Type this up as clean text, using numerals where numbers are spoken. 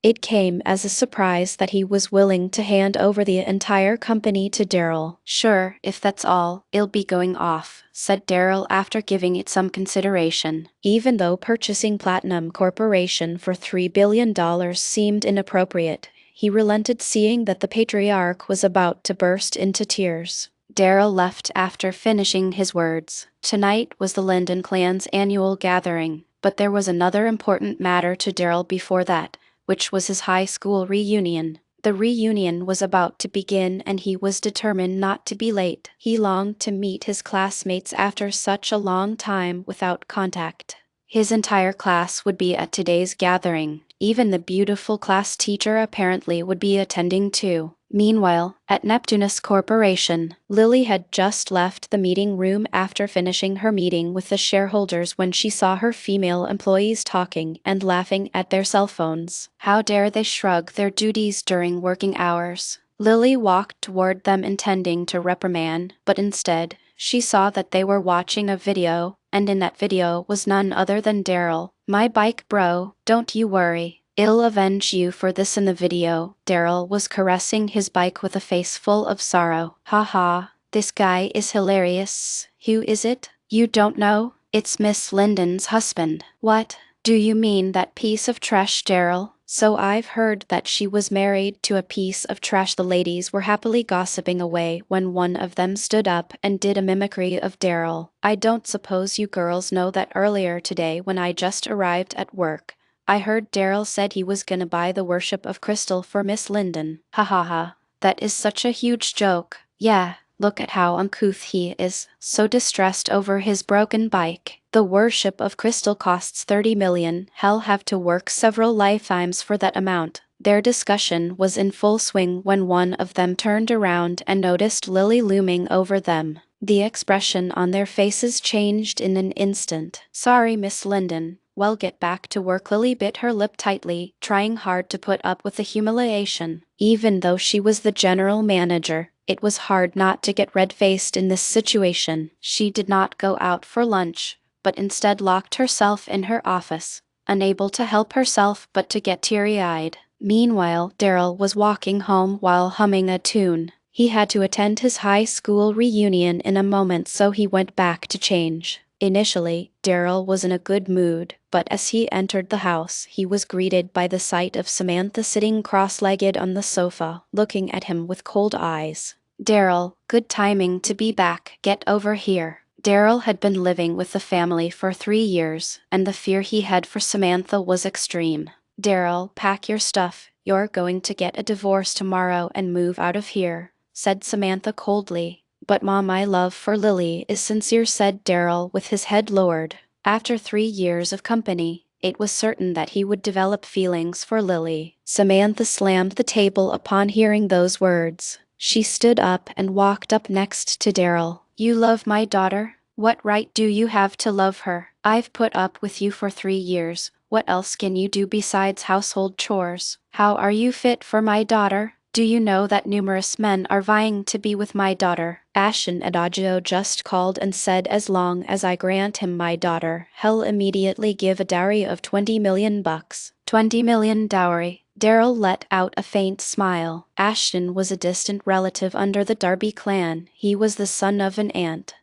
It came as a surprise that he was willing to hand over the entire company to Daryl. "Sure, if that's all, it'll be going off," said Daryl after giving it some consideration. Even though purchasing Platinum Corporation for $3 billion seemed inappropriate, he relented seeing that the patriarch was about to burst into tears. Daryl left after finishing his words. Tonight was the Linden clan's annual gathering, but there was another important matter to Daryl before that, which was his high school reunion. The reunion was about to begin and he was determined not to be late. He longed to meet his classmates after such a long time without contact. His entire class would be at today's gathering. Even the beautiful class teacher apparently would be attending too. Meanwhile, at Neptunus Corporation, Lily had just left the meeting room after finishing her meeting with the shareholders when she saw her female employees talking and laughing at their cell phones. How dare they shrug their duties during working hours? Lily walked toward them intending to reprimand, but instead, she saw that they were watching a video, and in that video was none other than Daryl. "My bike, bro, don't you worry. It'll avenge you for this." In the video, Daryl was caressing his bike with a face full of sorrow. "Ha ha, this guy is hilarious. Who is it? You don't know? It's Miss Linden's husband." "What? Do you mean that piece of trash, Daryl?" "So I've heard that she was married to a piece of trash." The ladies were happily gossiping away when one of them stood up and did a mimicry of Daryl. "I don't suppose you girls know that earlier today when I just arrived at work, I heard Daryl said he was gonna buy the Worship of Crystal for Miss Linden. Ha ha ha. That is such a huge joke. Yeah, look at how uncouth he is, so distressed over his broken bike. The Worship of Crystal costs 30 million. He'll have to work several lifetimes for that amount." Their discussion was in full swing when one of them turned around and noticed Lily looming over them. The expression on their faces changed in an instant. "Sorry, Miss Linden. Well, get back to work." Lily bit her lip tightly, trying hard to put up with the humiliation. Even though she was the general manager, it was hard not to get red-faced in this situation. She did not go out for lunch, but instead locked herself in her office, unable to help herself but to get teary-eyed. Meanwhile, Daryl was walking home while humming a tune. He had to attend his high school reunion in a moment, so he went back to change. Initially, Daryl was in a good mood, but as he entered the house, he was greeted by the sight of Samantha sitting cross-legged on the sofa, looking at him with cold eyes. "Daryl, good timing to be back. Get over here." Daryl had been living with the family for 3 years, and the fear he had for Samantha was extreme. "Daryl, pack your stuff. You're going to get a divorce tomorrow and move out of here," said Samantha coldly. "But Mom, my love for Lily is sincere," said Daryl with his head lowered. After 3 years of company, it was certain that he would develop feelings for Lily. Samantha slammed the table upon hearing those words. She stood up and walked up next to Daryl. "You love my daughter? What right do you have to love her? I've put up with you for 3 years. What else can you do besides household chores? How are you fit for my daughter? Do you know that numerous men are vying to be with my daughter?" Ashton Adagio just called and said, "As long as I grant him my daughter, he'll immediately give a dowry of $20 million bucks." 20 million dowry. Daryl let out a faint smile. Ashton was a distant relative under the Darby clan. He was the son of an aunt.